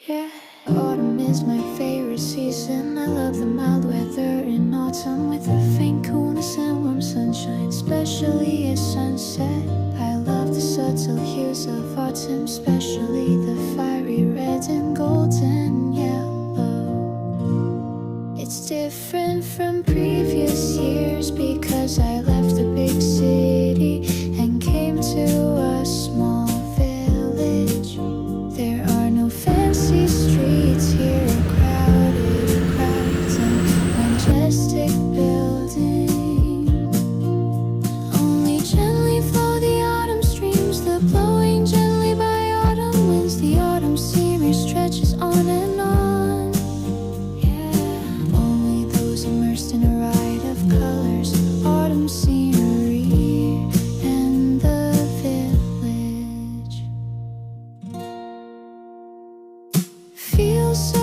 Yeah, autumn is my favorite season. I love the mild weather in autumn with a faint coolness and warm sunshine, especially at sunset. I love the subtle hues of autumn, especially the fiery red and golden yellow. It's different from previous years because I left the big city and came to a small village. There are no fancy streets here, crowded crowds and majestic buildings. Only gently flow the autumn streams, the blowing gently by autumn winds. The autumn scenery stretches on and on. Yeah, only those immersed in a ride of colors, autumn scenery and the village. Feels so